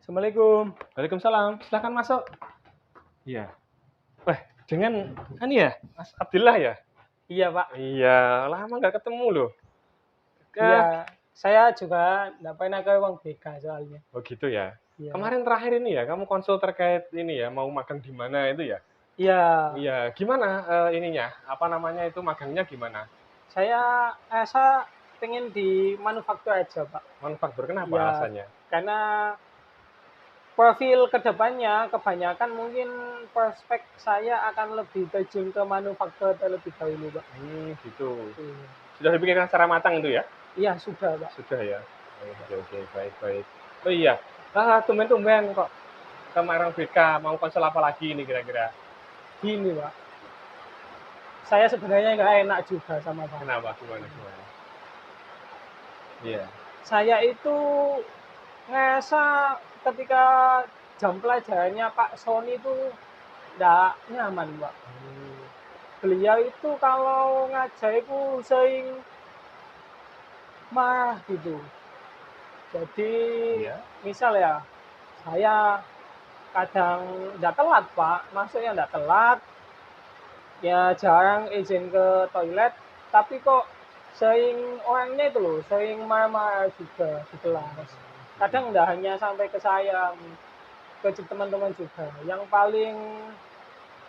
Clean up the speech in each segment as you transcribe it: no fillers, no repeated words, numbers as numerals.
Assalamualaikum. Waalaikumsalam, silakan masuk. Iya. Wah, dengan ya, Mas Abdillah ya? Iya, Pak. Iya, lama nggak ketemu loh. Iya, saya juga nggak pernah ke uang BK soalnya. Oh gitu ya. Iya. Kemarin terakhir ini ya, kamu konsul terkait ini ya, mau magang di mana itu ya? Iya. Iya, gimana ininya? Apa namanya itu magangnya gimana? Saya pengen di manufaktur aja, Pak. Manufaktur kenapa Iya, alasannya? karena profil kedepannya kebanyakan mungkin prospek saya akan lebih terjun ke manufaktur terlebih dahulu, Pak. Gitu. Iya. Sudah dipikirkan secara matang itu ya? Iya, sudah, Pak. Sudah ya. Oke, baik. Oh iya, tumben-tumben kok kemarin BK mau konsul apa lagi ini kira-kira? Gini, Pak. Saya sebenarnya nggak enak juga sama Pak. Kenapa? Gimana? Iya. Saya itu ngerasa ketika jam pelajarannya Pak Sony itu nggak nyaman, Pak. Beliau itu kalau ngajar itu sering marah gitu. Jadi Iya. misal ya, saya kadang nggak telat, Pak. Maksudnya nggak telat, ya jarang izin ke toilet, tapi kok sering orangnya itu loh, sering marah-marah juga di kelas. Kadang nggak hanya sampai ke saya, ke teman-teman juga. Yang paling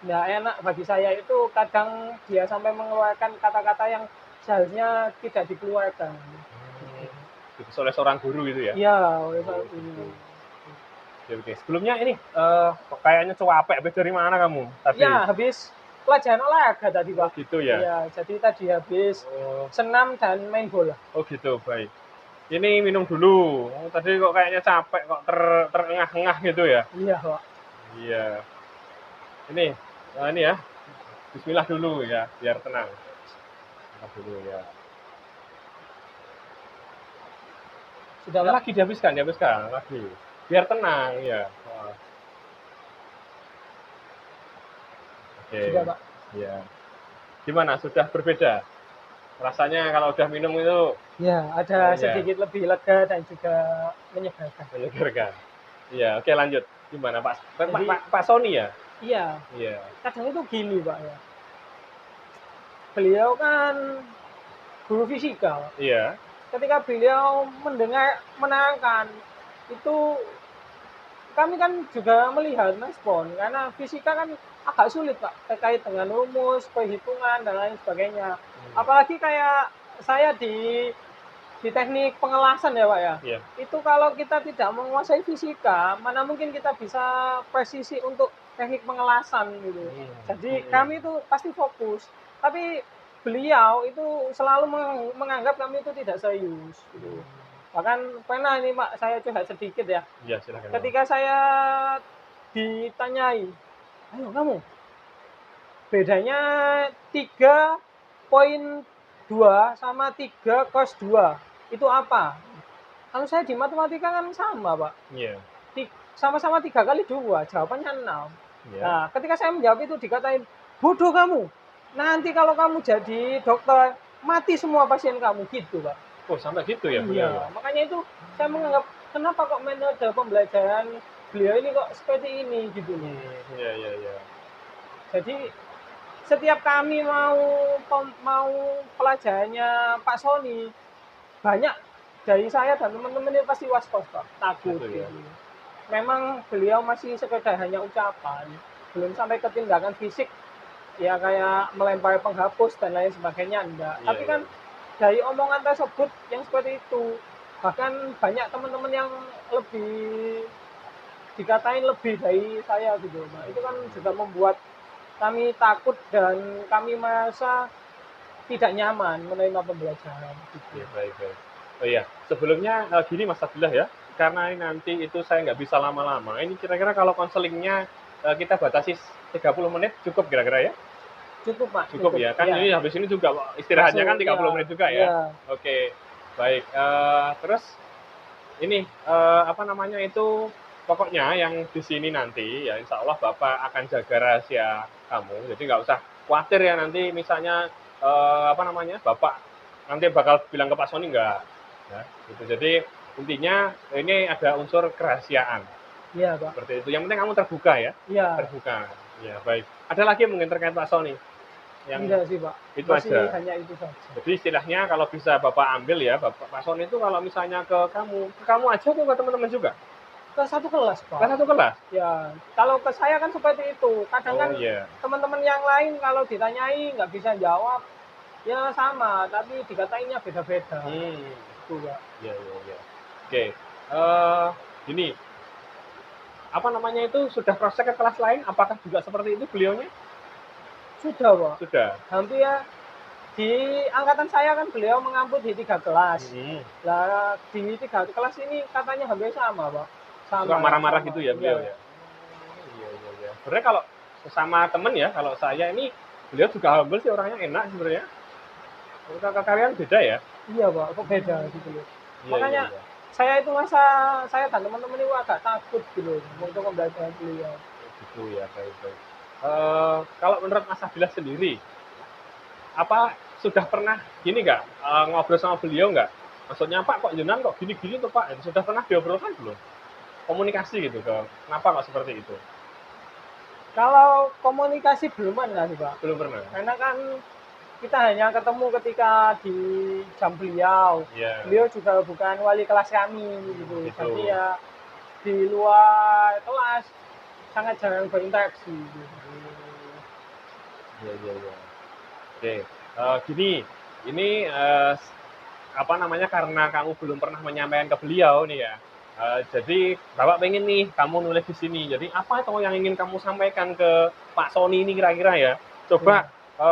nggak enak bagi saya itu kadang dia sampai mengeluarkan kata-kata yang seharusnya tidak dikeluarkan. Gitu, oleh seorang guru gitu ya? Iya, oleh saat ini. Oke. Sebelumnya ini kayaknya cuapek. Habis dari mana kamu tadi? Ya, habis pelajaran olahraga tadi, Pak. Oh gitu ya? Iya, jadi tadi habis senam dan main bola. Oh gitu, baik. Ini minum dulu. Oh, tadi kok kayaknya capek, kok terengah-engah gitu ya? Iya, Pak. Iya. Ini ya. Bismillah dulu ya, biar tenang. Bismillah dulu ya. Sudah, Pak. Lagi dihabiskan lagi. Biar tenang ya. Oke. Sudah, Pak. Ya. Gimana? Sudah berbeda? Rasanya kalau udah minum itu Ya, ada sedikit lebih lega dan juga menyegarkan. menyegarkan. Iya, oke lanjut. Gimana Pak Sony ya? Iya. Iya. Kadang itu gini, Pak ya. Beliau kan guru fisika. Iya. Ketika beliau menerangkan itu kami kan juga melihat respon karena fisika kan agak sulit, Pak, terkait dengan rumus, perhitungan dan lain sebagainya. Apalagi kayak saya di teknik pengelasan ya, Pak ya. Iya. Itu kalau kita tidak menguasai fisika, mana mungkin kita bisa presisi untuk teknik pengelasan gitu. Jadi kami itu pasti fokus. Tapi beliau itu selalu menganggap kami itu tidak serius gitu. Bahkan pernah ini, Pak, saya curhat sedikit ya. Iya, silakan. Ketika saya ditanyai, ayo kamu, bedanya 3,2 sama 3 cos 2 itu apa? Kalau saya di matematika kan sama, Pak. Iya. Sama-sama 3 kali 2, jawabannya 6. Iya. Nah, ketika saya menjawab itu dikatain, bodoh kamu. Nanti kalau kamu jadi dokter, mati semua pasien kamu, gitu, Pak. Oh, sampai gitu ya? Iya, makanya itu saya menganggap, kenapa kok metode pembelajaran beliau ini kok seperti ini, gitu. Iya. Jadi setiap kami mau pelajarannya Pak Sony, banyak dari saya dan teman-teman ini pasti was-was, Pak, takut gitu ya. Memang beliau masih sekedar hanya ucapan, belum sampai ke tindakan fisik ya kayak melempar penghapus dan lain sebagainya, enggak. Iya, Tapi kan dari omongan tersebut yang seperti itu, bahkan banyak teman-teman yang lebih dikatain lebih dari saya gitu, Pak. Itu kan juga membuat kami takut dan kami merasa tidak nyaman menerima pembelajaran. Iya, baik. Oh iya, sebelumnya gini Mas Abdillah ya, karena nanti itu saya nggak bisa lama-lama. Ini kira-kira kalau konselingnya kita batasi 30 menit cukup kira-kira ya? Cukup, Pak. Cukup ya, kan ini habis ini juga istirahatnya kan 30 menit juga ya? Ya. Oke, baik. Terus ini apa namanya itu, pokoknya yang di sini nanti ya insya Allah Bapak akan jaga rahasia kamu, jadi nggak usah khawatir ya nanti misalnya apa namanya Bapak nanti bakal bilang ke Pak Sony enggak. Ya, gitu. Jadi intinya ini ada unsur kerahasiaan. Iya, Pak. Seperti itu. Yang penting kamu terbuka ya. Iya, Terbuka. Ya, baik. Ada lagi mungkin terkait Pak Sony yang enggak sih, Pak. itu Masih aja. hanya itu saja. Jadi istilahnya kalau bisa Bapak ambil ya, Pak Sony itu kalau misalnya ke kamu aja atau ke teman-teman juga? Ke satu kelas, Ke Pak. satu kelas? Ya, kalau ke saya kan seperti itu. Kadang Oh kan iya. teman-teman yang lain kalau ditanyai nggak bisa jawab, ya sama, tapi dikatainnya beda-beda. Itu, Pak. Iya, iya, iya. Oke. Gini, apa namanya itu sudah cross-check ke kelas lain? Apakah juga seperti itu beliaunya? Sudah, Pak. Sudah. Hampir ya, di angkatan saya kan beliau mengamput di 3 kelas. Lah di 3 kelas ini katanya hampir sama, Pak. Suka marah-marah gitu ya beliau Iya. ya? Iya, iya, iya. Sebenarnya kalau sesama temen ya, kalau saya ini beliau juga humble sih, orangnya enak sebenarnya. Kalau kalian beda ya? Iya, Pak. Kok beda gitu loh. Iya, Makanya iya, iya. saya itu masa saya dan teman-teman itu agak takut gitu loh untuk pembelajaran beliau. Gitu ya, baik, baik. Kalau menurut Mas Abdillah sendiri, apa sudah pernah gini nggak ngobrol sama beliau nggak? Maksudnya Pak kok jenengan kok gini-gini tuh Pak? Sudah pernah diobrolkan belum? Komunikasi gitu ke kenapa kok seperti itu? Kalau komunikasi belum kan sih, Pak. Belum pernah. Karena kan kita hanya ketemu ketika di jam beliau. Iya. Beliau juga bukan wali kelas kami gitu. Gitu. Jadi ya di luar kelas sangat jarang berinteraksi gitu. Iya, iya, iya. Oke, gini, ini apa namanya karena kamu belum pernah menyampaikan ke beliau nih ya. Jadi Bapak pengen nih kamu nulis di sini. Jadi apa itu yang ingin kamu sampaikan ke Pak Sony ini kira-kira ya? Coba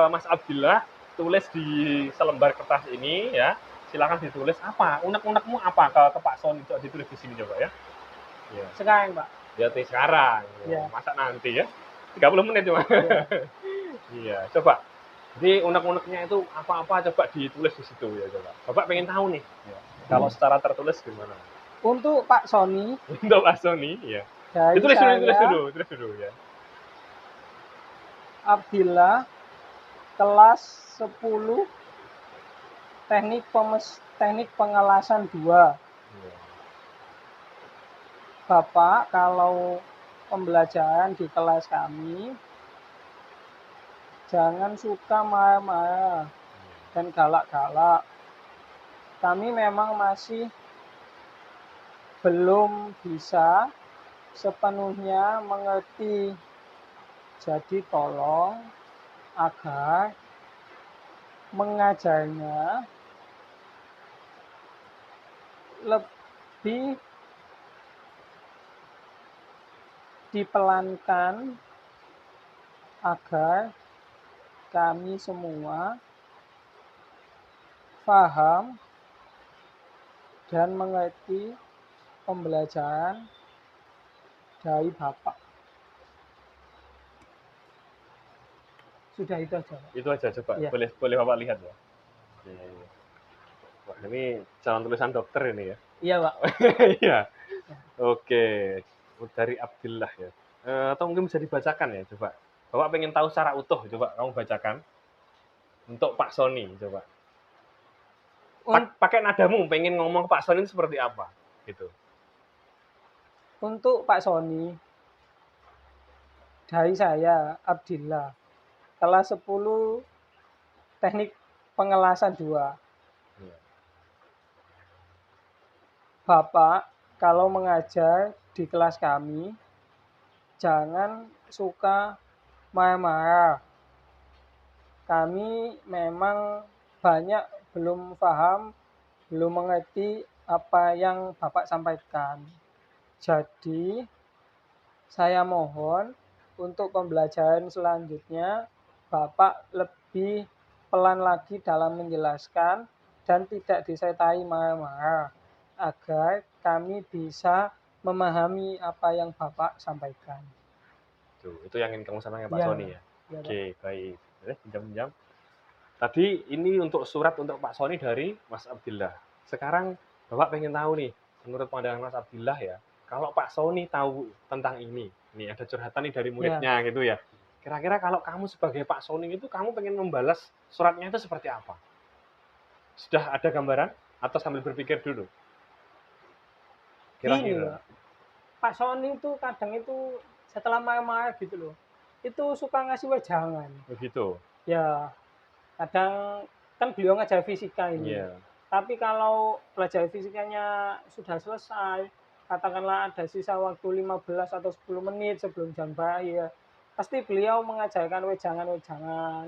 Mas Abdillah tulis di selembar kertas ini ya. Silakan ditulis apa unek-unekmu apa ke Pak Sony, coba ditulis di sini coba ya. Ya. Sekarang, Pak. Ya sekarang. Ya. Masa nanti ya? 30 menit cuma. Ya. Iya, coba. Jadi unek-uneknya itu apa-apa coba ditulis di situ ya coba. Bapak pengen tahu nih. Ya. Kalau secara tertulis gimana? Untuk Pak Sony. Untuk Pak Sony, ya. Dari Ditulis saya, dulu ya. Abdillah, kelas 10, teknik pengelasan 2. Iya. Bapak, kalau pembelajaran di kelas kami, jangan suka marah-marah dan galak-galak. Kami memang masih belum bisa sepenuhnya mengerti. Jadi tolong agar mengajarnya lebih dipelankan agar kami semua paham dan mengerti pembelajaran dari Bapak. Sudah itu aja, Pak. Itu aja coba. Iya. Boleh Bapak lihat ya. Wah, ini calon tulisan dokter ini ya. Iya, Pak. Iya. Oke. Dari Abdillah ya. Atau mungkin bisa dibacakan ya coba. Bapak pengen tahu secara utuh, coba kamu bacakan. Untuk Pak Sony, coba. Pakai nadamu, pengen ngomong ke Pak Sony itu seperti apa? Gitu. Untuk Pak Sony, dari saya, Abdillah, kelas 10, teknik pengelasan 2. Iya. Bapak, kalau mengajar di kelas kami, jangan suka marah-marah. Kami memang banyak belum paham, belum mengerti apa yang Bapak sampaikan. Jadi, saya mohon untuk pembelajaran selanjutnya, Bapak lebih pelan lagi dalam menjelaskan dan tidak disertai marah-marah, agar kami bisa memahami apa yang Bapak sampaikan. Itu yang ingin kamu sampaikan Pak Ya, Sony ya? ya, Oke, baik. Pinjam-pinjam. Tadi ini untuk surat untuk Pak Sony dari Mas Abdillah. Sekarang Bapak pengen tahu nih, menurut pandangan Mas Abdillah ya, kalau Pak Sony tahu tentang ini ada curhatan nih dari muridnya gitu ya. Kira-kira kalau kamu sebagai Pak Sony itu kamu pengen membalas suratnya itu seperti apa? Sudah ada gambaran atau sambil berpikir dulu? Gini Kira-kira. Pak, Pak Sony itu kadang itu setelah marah-marah gitu loh, itu suka ngasih wejangan. Begitu. Ya, kadang kan beliau ngajar fisika ini. Iya. Tapi kalau pelajaran fisikanya sudah selesai, katakanlah ada sisa waktu 15 atau 10 menit sebelum jam berakhir, pasti beliau mengajarkan wejangan-wejangan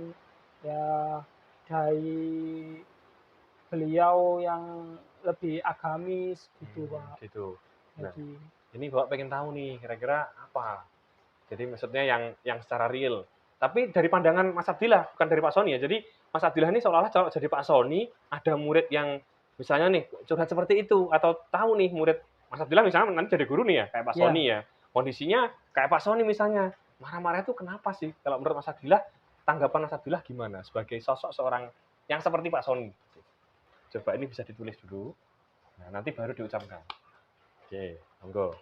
ya dari beliau yang lebih agamis gitu, Pak. Gitu. Nah, Jadi ini Bapak pengen tahu nih, kira-kira apa? Jadi maksudnya yang secara real. Tapi dari pandangan Mas Abdillah, bukan dari Pak Sony ya. Jadi Mas Abdillah ini seolah-olah kalau jadi Pak Sony, ada murid yang misalnya nih curhat seperti itu, atau tahu nih murid Mas Abdillah misalnya nanti jadi guru nih ya, kayak Pak ya, Sony ya. Kondisinya kayak Pak Sony misalnya. Marah-marah itu kenapa sih? Kalau menurut Mas Abdillah, tanggapan Mas Abdillah gimana sebagai sosok seorang yang seperti Pak Sony? Coba ini bisa ditulis dulu. Nah, nanti baru diucapkan. Oke, monggo.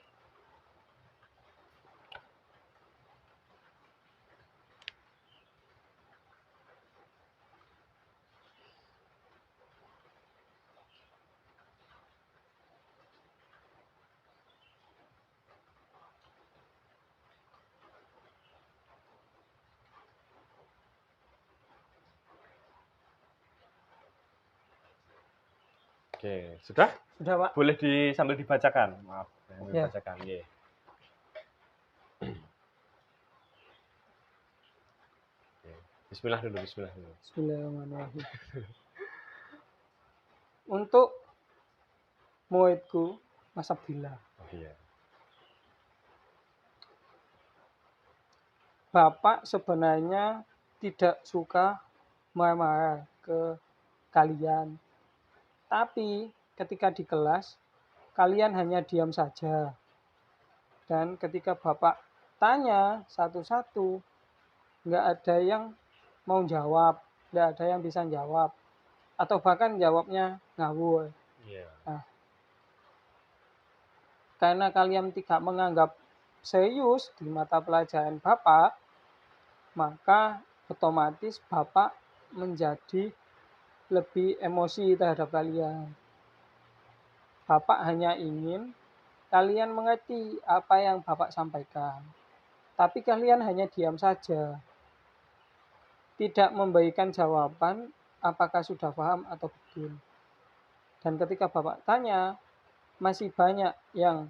Oke, sudah? sudah, Pak. Boleh sambil dibacakan. Maaf, sambil Ya. dibacakan. Ye. Bismillah dulu, bismillah dulu. Bismillahirrahmanirrahim. Untuk muridku Mas Abdillah, Oh iya. Bapak sebenarnya tidak suka marah-marah ke kalian. Tapi ketika di kelas, kalian hanya diam saja. Dan ketika Bapak tanya satu-satu, nggak ada yang mau jawab, nggak ada yang bisa jawab. Atau bahkan jawabnya ngawur. Iya. Nah, karena kalian tidak menganggap serius di mata pelajaran Bapak, maka otomatis Bapak menjadi lebih emosi terhadap kalian. Bapak hanya ingin kalian mengerti apa yang Bapak sampaikan. Tapi kalian hanya diam saja. Tidak memberikan jawaban apakah sudah paham atau belum. Dan ketika Bapak tanya, masih banyak yang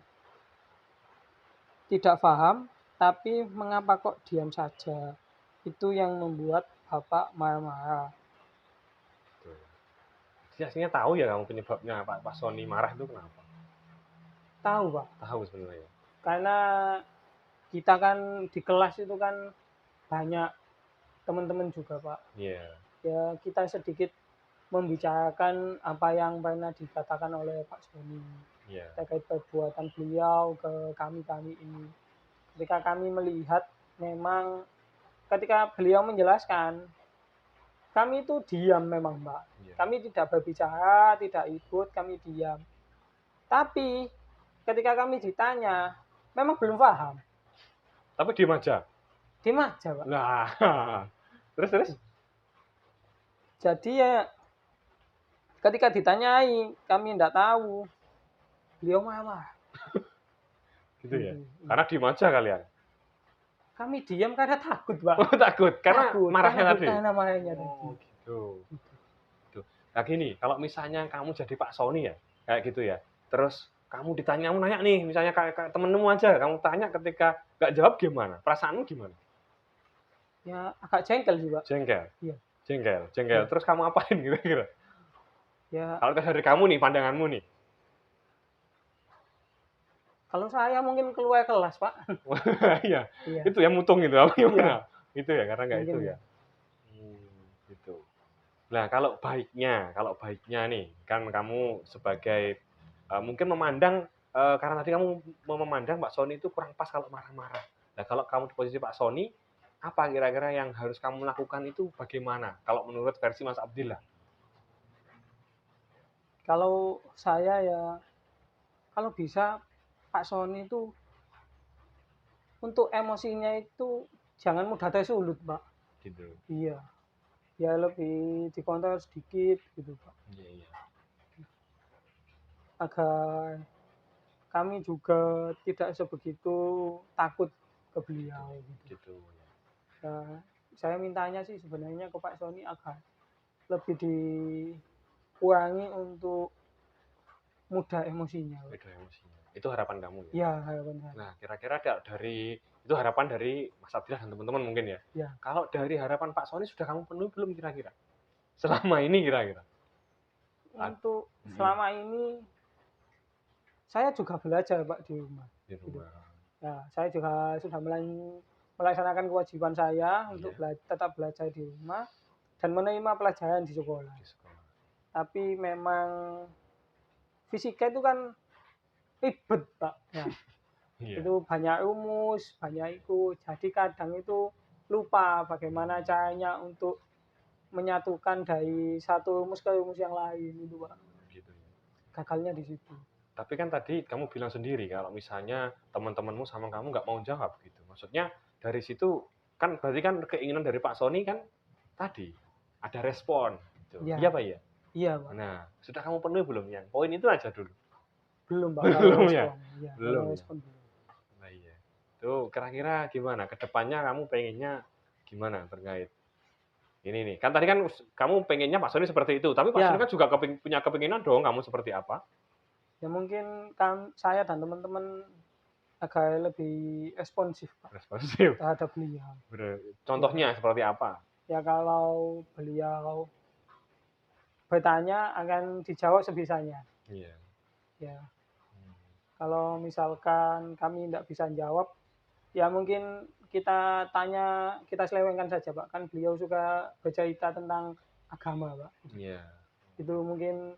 tidak paham, tapi mengapa kok diam saja. Itu yang membuat Bapak marah-marah. Jadi aslinya tahu ya kamu penyebabnya Pak Sony marah itu kenapa? Tahu, Pak. Tahu sebenarnya. Karena kita kan di kelas itu kan banyak teman-teman juga, Pak. Iya. Ya, kita sedikit membicarakan apa yang pernah dikatakan oleh Pak Sony Iya. terkait perbuatan beliau ke kami-kami ini. Ketika kami melihat memang ketika beliau menjelaskan, kami itu diam memang, Mbak. Iya. Kami tidak berbicara, tidak ikut, kami diam. Tapi ketika kami ditanya, memang belum paham. Tapi diem aja. Diem aja, Pak. Nah, terus? Jadi ya ketika ditanyai, kami tidak tahu. Beliau marah. Gitu ya. Karena diem aja kalian. Kami diam karena takut, Pak. Oh, takut karena Takut, marahnya tadi. karena marahnya tadi. Oh, gitu. Gitu. Nah gini, kalau misalnya kamu jadi Pak Sony ya, kayak gitu ya. Terus kamu nanya nih, misalnya kayak temenmu aja, kamu tanya ketika nggak jawab gimana? Perasaanmu gimana? Ya agak jengkel sih, Pak. Jengkel. Iya. Jengkel. Iya. Terus kamu apain kira-kira? Ya Kalau dari kamu nih, pandanganmu nih. kalau saya mungkin keluar kelas, Pak. Iya. Iya. Itu ya mutung gitu. Apa gimana? Iya. Itu ya karena nggak itu Mungkin. ya. Gitu. Nah, kalau baiknya nih, kan kamu sebagai mungkin memandang karena tadi kamu memandang Pak Sony itu kurang pas kalau marah-marah. Nah, kalau kamu di posisi Pak Sony, apa kira-kira yang harus kamu lakukan itu bagaimana? Kalau menurut versi Mas Abdillah? Kalau saya ya, kalau bisa Pak Sony itu untuk emosinya itu jangan mudah tersulut, Pak. Gitu. Iya. ya lebih dikontrol sedikit gitu Pak, Iya, iya. agar kami juga tidak sebegitu takut ke beliau gitu. Gitu ya. Ya, saya mintanya sih sebenarnya ke Pak Sony agar lebih dikurangi untuk mudah emosinya Pak. Beda emosinya. Itu harapan kamu ya. Ya harapan saya. Nah, kira-kira itu harapan dari Mas Abdillah dan teman-teman mungkin ya. Ya, Kalau dari harapan Pak Sony sudah kamu penuhi belum kira-kira? Selama ini kira-kira? untuk Mm-mm. selama ini saya juga belajar Pak di rumah. Di Gitu. rumah. Ya, saya juga sudah melaksanakan kewajiban saya untuk Iya, tetap belajar di rumah dan menerima pelajaran di sekolah. di sekolah. Tapi memang fisika itu kan ribet Pak. Ya, Iya. itu banyak rumus, banyak itu. Jadi kadang itu lupa bagaimana caranya untuk menyatukan dari satu rumus ke rumus yang lain itu Pak. Gitu ya. Gagalnya di situ. Tapi kan tadi kamu bilang sendiri kalau misalnya teman-temanmu sama kamu nggak mau jawab gitu. Maksudnya dari situ kan berarti kan keinginan dari Pak Sony kan tadi ada respon gitu. Ya. Iya Pak ya? Iya Pak. Nah, sudah kamu penuhi belum yang poin itu aja dulu? Belum Pak kalau Belum ya? respon. Ya, Belum kalau ya? respon belum. Nah iya. Tuh kira-kira gimana? Kedepannya kamu pengennya gimana terkait ini nih? Kan tadi kan kamu pengennya Pak Sony seperti itu, tapi Pak Ya. Sony kan juga punya kepinginan dong kamu seperti apa? Ya mungkin kan saya dan teman-teman agar lebih responsif Pak Responsif. terhadap beliau. Contohnya seperti apa? Ya kalau beliau bertanya akan dijawab sebisanya. Iya. Ya kalau misalkan kami tidak bisa jawab, ya mungkin kita tanya, kita selewengkan saja Pak. Kan beliau suka bercerita tentang agama Pak. Iya. Itu mungkin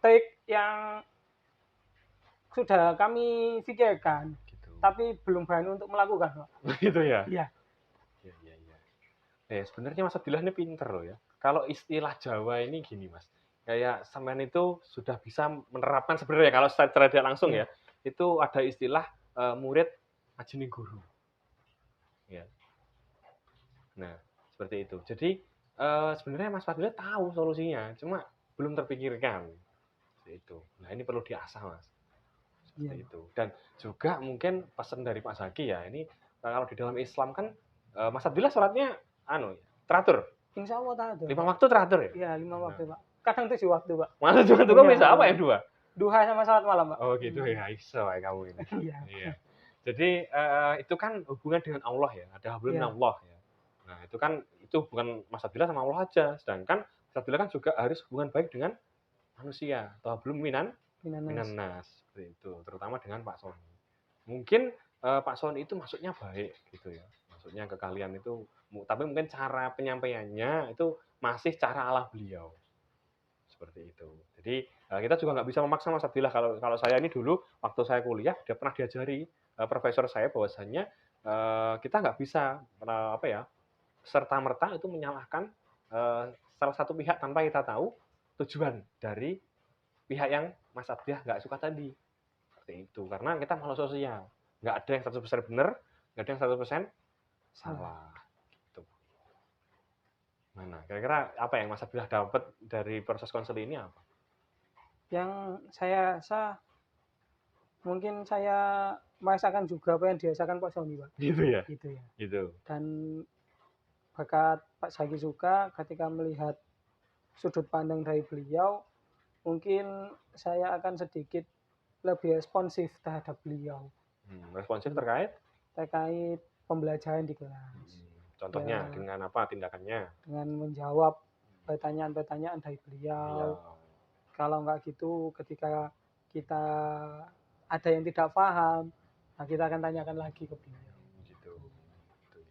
trik yang sudah kami pikirkan, Gitu. tapi belum berani untuk melakukan Pak. Begitu ya? Iya. Iya, iya, iya. Sebenarnya Mas Abdillah ini pinter loh ya. Kalau istilah Jawa ini gini Mas, kayak sampean itu sudah bisa menerapkan sebenarnya kalau secara tidak langsung Iya. ya, itu ada istilah murid ajeni guru. Ya. Nah, seperti itu. Jadi sebenarnya Mas Fadila tahu solusinya, cuma belum terpikirkan. Seperti itu. Nah, ini perlu diasah, Mas. Seperti Iya. itu. Dan juga mungkin pesan dari Pak Zaki ya, ini kalau di dalam Islam kan Mas Fadila sholatnya teratur. Insya Allah teratur. 5 waktu teratur ya? Iya, 5 waktu Pak. Kadang 7 waktu Pak. Masa juga tuh bisa apa ya 2? Duha sama salat malam Pak. Oh gitu ya, iso ya kamu ini. Iya. Iya. Jadi itu kan hubungan dengan Allah ya, ada hablum Iya. minallah ya. Nah, itu kan itu bukan Mas Abdillah sama Allah aja, sedangkan Mas Abdillah kan juga harus hubungan baik dengan manusia atau hablum minan nas seperti itu, terutama dengan Pak Sony. Mungkin Pak Sony itu maksudnya baik gitu ya. Maksudnya ke kalian itu tapi mungkin cara penyampaiannya itu masih cara ala beliau. Seperti itu. Jadi kita juga nggak bisa memaksa Mas Abdillah. Kalau saya ini dulu waktu saya kuliah dia pernah diajari profesor saya bahwasannya kita nggak bisa apa ya serta merta itu menyalahkan salah satu pihak tanpa kita tahu tujuan dari pihak yang Mas Abdillah nggak suka tadi. Seperti itu. Karena kita makhluk sosial. Nggak ada yang 100% benar, nggak ada yang 100% salah. Gitu. Mana? Kira-kira apa yang Mas Abdillah dapat dari proses konseling ini apa? Yang saya rasa mungkin saya merasakan juga apa yang dirasakan Pak Sony Pak. Gitu ya? Gitu ya. Gitu. Dan berkat Pak Zaki juga ketika melihat sudut pandang dari beliau, mungkin saya akan sedikit lebih responsif terhadap beliau. Responsif terkait Pembelajaran di kelas. Contohnya ya, dengan apa tindakannya? Dengan menjawab pertanyaan-pertanyaan dari beliau. Ya. Kalau nggak gitu, ketika kita ada yang tidak paham, nah kita akan tanyakan lagi ke beliau. Gitu. Oke.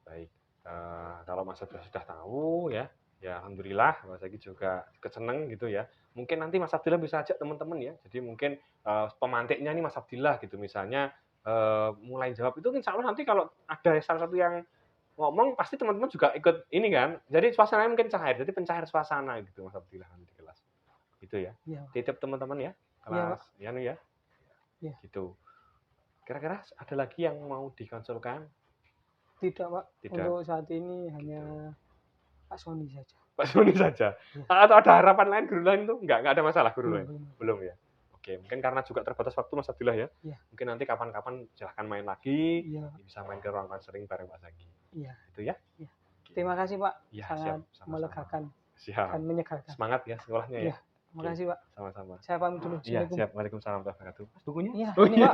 Baik. Kalau Mas Abdillah sudah tahu ya, ya alhamdulillah Mas Zaki juga keseneng gitu ya. Mungkin nanti Mas Abdillah bisa ajak teman-teman ya. Jadi mungkin pemantiknya nih Mas Abdillah gitu misalnya mulai jawab itu insya Allah nanti kalau ada salah satu yang ngomong pasti teman-teman juga ikut ini kan. Jadi suasananya mungkin cair. Jadi pencair suasana gitu Mas Abdillah nanti di kelas. Gitu ya. Ya. Titip teman-teman ya kelas ya nih ya. Ya. Gitu. Kira-kira ada lagi yang mau dikonsulkan? Tidak Pak. Tidak. Untuk saat ini hanya Pak Sony saja. Pak Sony saja. Iya. Atau ada harapan lain guru lain tuh? Nggak ada masalah guru lain? Belum. Belum ya? Oke, mungkin karena juga terbatas waktu Mas Abdillah ya. Iya. Mungkin nanti kapan-kapan silahkan main lagi, Iya. bisa main ke ruang counseling bareng Pak Zaki. Iya. Itu ya? Iya. Oke. Terima kasih Pak, Iya, sangat siap. Sama-sama. melegakan Siap. dan menyegarkan. Semangat ya sekolahnya ya. Iya. Terima kasih Pak. Sama-sama. Saya pamit dulu. Iya, Assalamualaikum. siap. Waalaikumsalam warahmatullahi wabarakatuh. Mas bukunya? Iya, Oh ini, iya.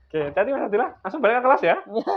Oke, hati-hati Mas Abdillah. Langsung balik ke kelas ya. Iya.